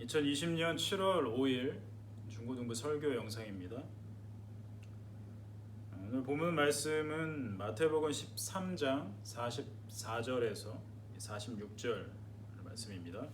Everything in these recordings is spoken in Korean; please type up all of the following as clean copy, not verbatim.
2020년 7월 5일 중고등부 설교 영상입니다. 오늘 본문 말씀은 마태복음 13장 44절에서 46절 말씀입니다.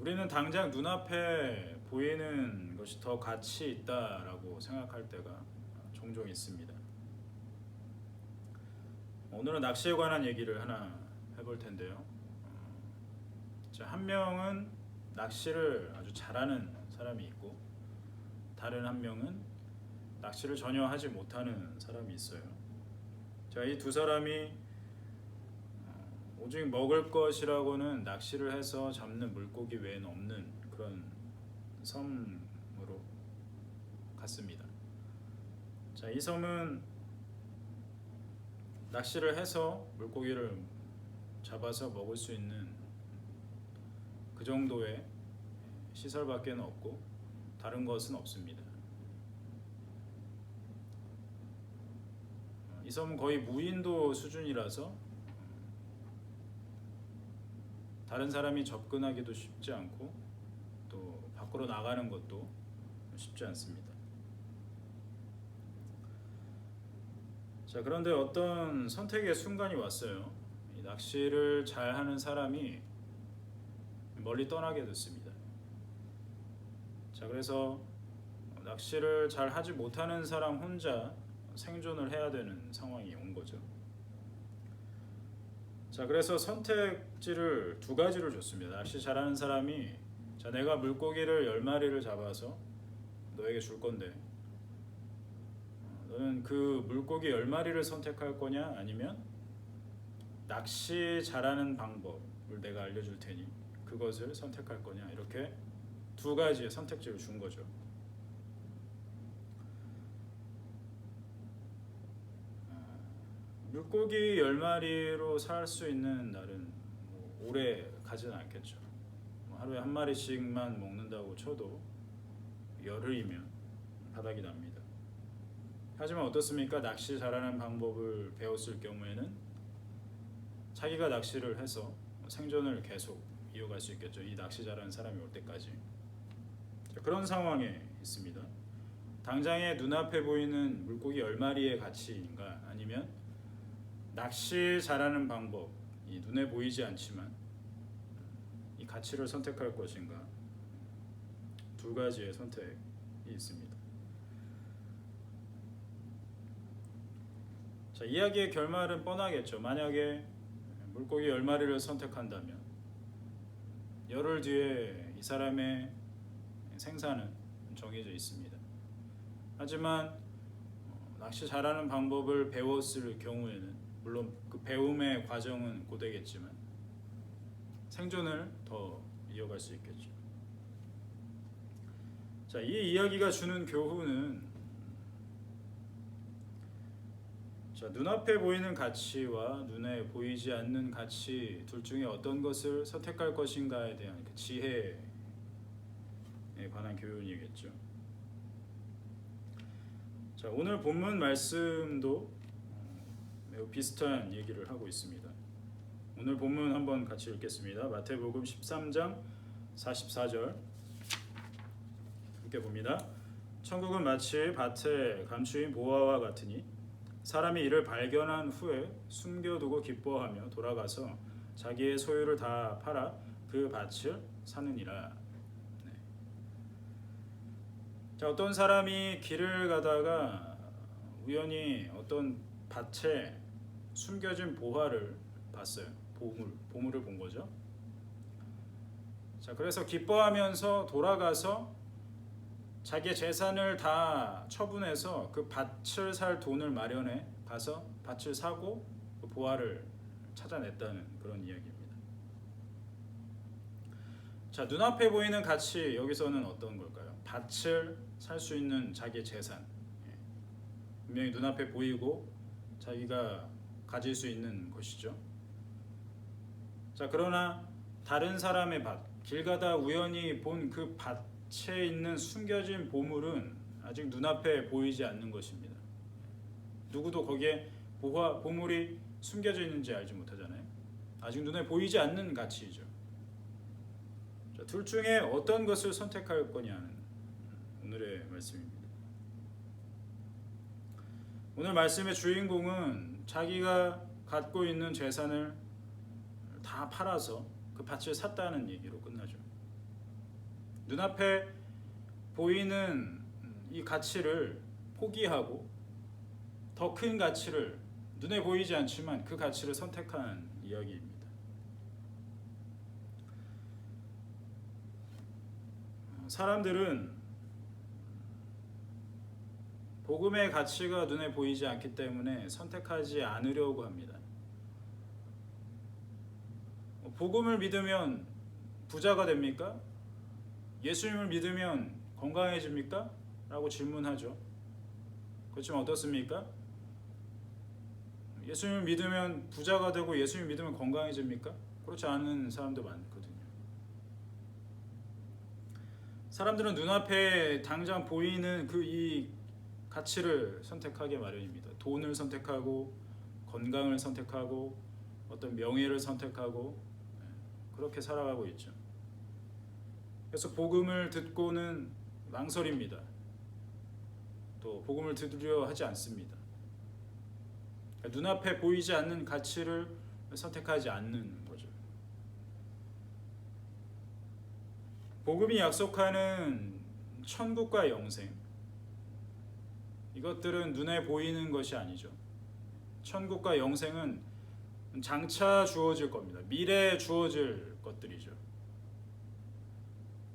우리는 당장 눈앞에 보이는 것이 더 가치 있다라고 생각할 때가 종종 있습니다. 오늘은 낚시에 관한 얘기를 하나 해볼 텐데요. 한 명은 낚시를 아주 잘하는 사람이 있고 다른 한 명은 낚시를 전혀 하지 못하는 사람이 있어요. 이 두 사람이 오직 먹을 것이라고는 낚시를 해서 잡는 물고기 외에는 없는 그런 섬으로 갔습니다. 이 섬은 낚시를 해서 물고기를 잡아서 먹을 수 있는 그 정도의 시설밖에 없고 다른 것은 없습니다. 이 섬은 거의 무인도 수준이라서 다른 사람이 접근하기도 쉽지 않고 또 밖으로 나가는 것도 쉽지 않습니다. 그런데 어떤 선택의 순간이 왔어요. 이 낚시를 잘하는 사람이 멀리 떠나게 됐습니다. 그래서 낚시를 잘 하지 못하는 사람 혼자 생존을 해야 되는 상황이 온 거죠. 그래서 선택지를 두 가지를 줬습니다. 낚시 잘하는 사람이 내가 물고기를 10마리를 잡아서 너에게 줄 건데 너는 그 물고기 10마리를 선택할 거냐 아니면 낚시 잘하는 방법을 내가 알려줄 테니 그것을 선택할 거냐, 이렇게 두 가지의 선택지를 준 거죠. 물고기 10마리로 살 수 있는 날은 오래 가지는 않겠죠. 하루에 한 마리씩만 먹는다고 쳐도 열흘이면 바닥이 납니다. 하지만 어떻습니까? 낚시 잘하는 방법을 배웠을 경우에는 자기가 낚시를 해서 생존을 계속 이어갈 수 있겠죠. 이 낚시 잘하는 사람이 올 때까지. 그런 상황에 있습니다. 당장에 눈앞에 보이는 물고기 10마리의 가치인가, 아니면 낚시 잘하는 방법, 이 눈에 보이지 않지만 이 가치를 선택할 것인가, 두 가지의 선택이 있습니다. 이야기의 결말은 뻔하겠죠. 만약에 물고기 10마리를 선택한다면 열흘 뒤에 이 사람의 생사는 정해져 있습니다. 하지만 낚시 잘하는 방법을 배웠을 경우에는 물론 그 배움의 과정은 고되겠지만 생존을 더 이어갈 수 있겠죠. 이 이야기가 주는 교훈은 눈앞에 보이는 가치와 눈에 보이지 않는 가치 둘 중에 어떤 것을 선택할 것인가에 대한 그 지혜에 관한 교훈이겠죠. 오늘 본문 말씀도 매우 비슷한 얘기를 하고 있습니다. 오늘 본문 한번 같이 읽겠습니다. 마태복음 13장 44절 함께 봅니다. 천국은 마치 밭에 감추인 보화와 같으니 사람이 이를 발견한 후에 숨겨두고 기뻐하며 돌아가서 자기의 소유를 다 팔아 그 밭을 사느니라. 어떤 사람이 길을 가다가 우연히 어떤 밭에 숨겨진 보화를 봤어요. 보물을 본 거죠. 그래서 기뻐하면서 돌아가서 자기의 재산을 다 처분해서 그 밭을 살 돈을 마련해 가서 밭을 사고 그 보화를 찾아냈다는 그런 이야기입니다. 눈앞에 보이는 가치, 여기서는 어떤 걸까요? 밭을 살 수 있는 자기의 재산, 분명히 눈앞에 보이고 자기가 가질 수 있는 것이죠. 그러나 다른 사람의 밭, 길 가다 우연히 본 그 밭에 있는 숨겨진 보물은 아직 눈앞에 보이지 않는 것입니다. 누구도 거기에 보물이 숨겨져 있는지 알지 못하잖아요. 아직 눈에 보이지 않는 가치이죠. 둘 중에 어떤 것을 선택할 거냐는 오늘의 말씀입니다. 오늘 말씀의 주인공은 자기가 갖고 있는 재산을 다 팔아서 그 밭을 샀다는 얘기로 끝나죠. 눈앞에 보이는 이 가치를 포기하고 더 큰 가치를, 눈에 보이지 않지만 그 가치를 선택하는 이야기입니다. 사람들은 복음의 가치가 눈에 보이지 않기 때문에 선택하지 않으려고 합니다. 복음을 믿으면 부자가 됩니까? 예수님을 믿으면 건강해집니까? 라고 질문하죠. 그렇지만 어떻습니까? 예수님을 믿으면 부자가 되고 예수님을 믿으면 건강해집니까? 그렇지 않은 사람도 많거든요. 사람들은 눈앞에 당장 보이는 이 가치를 선택하게 마련입니다. 돈을 선택하고 건강을 선택하고 어떤 명예를 선택하고 그렇게 살아가고 있죠. 그래서 복음을 듣고는 망설입니다. 또 복음을 들으려 하지 않습니다. 눈앞에 보이지 않는 가치를 선택하지 않는 거죠. 복음이 약속하는 천국과 영생, 이것들은 눈에 보이는 것이 아니죠. 천국과 영생은 장차 주어질 겁니다. 미래에 주어질 것들이죠.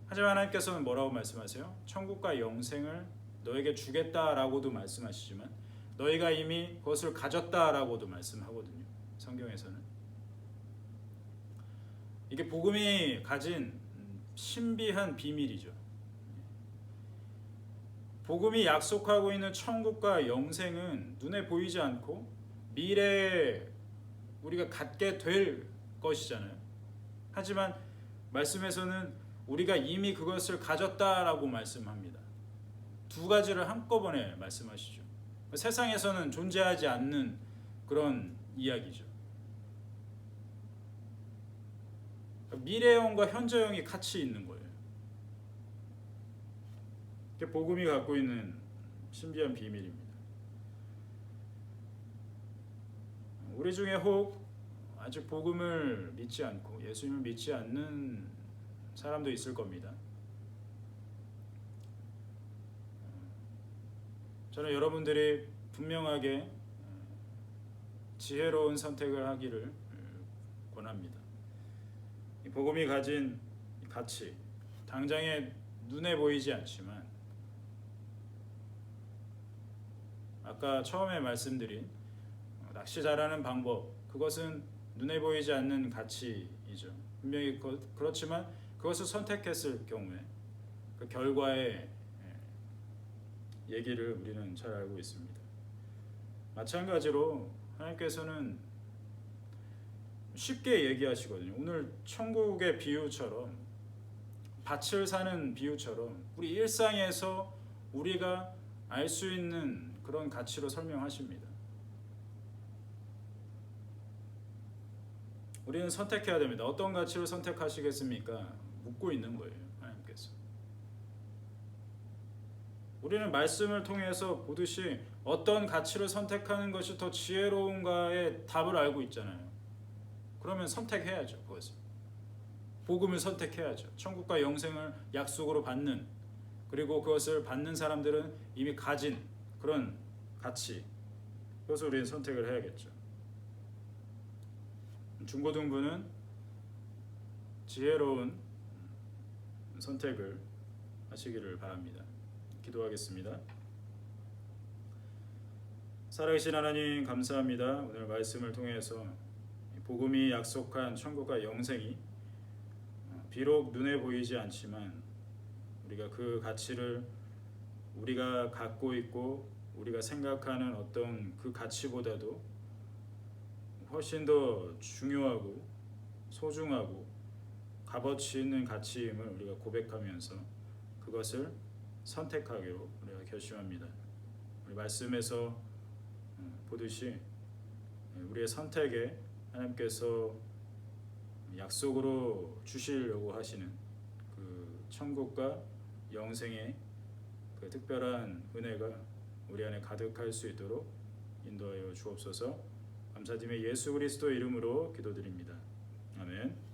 하지만 하나님께서는 뭐라고 말씀하세요? 천국과 영생을 너에게 주겠다라고도 말씀하시지만 너희가 이미 그것을 가졌다라고도 말씀하거든요. 성경에서는. 이게 복음이 가진 신비한 비밀이죠. 복음이 약속하고 있는 천국과 영생은 눈에 보이지 않고 미래에 우리가 갖게 될 것이잖아요. 하지만 말씀에서는 우리가 이미 그것을 가졌다라고 말씀합니다. 두 가지를 한꺼번에 말씀하시죠. 세상에서는 존재하지 않는 그런 이야기죠. 미래형과 현재형이 같이 있는 거예요. 이게 복음이 갖고 있는 신비한 비밀입니다. 우리 중에 혹 아직 복음을 믿지 않고 예수님을 믿지 않는 사람도 있을 겁니다. 저는 여러분들이 분명하게 지혜로운 선택을 하기를 권합니다. 이 복음이 가진 가치, 당장에 눈에 보이지 않지만 아까 처음에 말씀드린 낚시 잘하는 방법, 그것은 눈에 보이지 않는 가치이죠. 분명히 그렇지만 그것을 선택했을 경우에 그 결과의 얘기를 우리는 잘 알고 있습니다. 마찬가지로 하나님께서는 쉽게 얘기하시거든요. 오늘 천국의 비유처럼, 밭을 사는 비유처럼 우리 일상에서 우리가 알 수 있는 그런 가치로 설명하십니다. 우리는 선택해야 됩니다. 어떤 가치를 선택하시겠습니까? 묻고 있는 거예요, 하나님께서. 우리는 말씀을 통해서 보듯이 어떤 가치를 선택하는 것이 더 지혜로운가의 답을 알고 있잖아요. 그러면 선택해야죠, 그것을. 복음을 선택해야죠. 천국과 영생을 약속으로 받는, 그리고 그것을 받는 사람들은 이미 가진 그런 가치, 그것을 우리는 선택을 해야겠죠. 중고등부는 지혜로운 선택을 하시기를 바랍니다. 기도하겠습니다. 살아계신 하나님, 감사합니다. 오늘 말씀을 통해서 복음이 약속한 천국과 영생이 비록 눈에 보이지 않지만 우리가 그 가치를 우리가 갖고 있고 우리가 생각하는 어떤 그 가치보다도 훨씬 더 중요하고 소중하고 값어치 있는 가치임을 우리가 고백하면서 그것을 선택하기로 우리가 결심합니다. 우리 말씀에서 보듯이 우리의 선택에 하나님께서 약속으로 주시려고 하시는 천국과 영생의 그 특별한 은혜가 우리 안에 가득할 수 있도록 인도하여 주옵소서. 감사드리며 예수 그리스도 이름으로 기도드립니다. 아멘.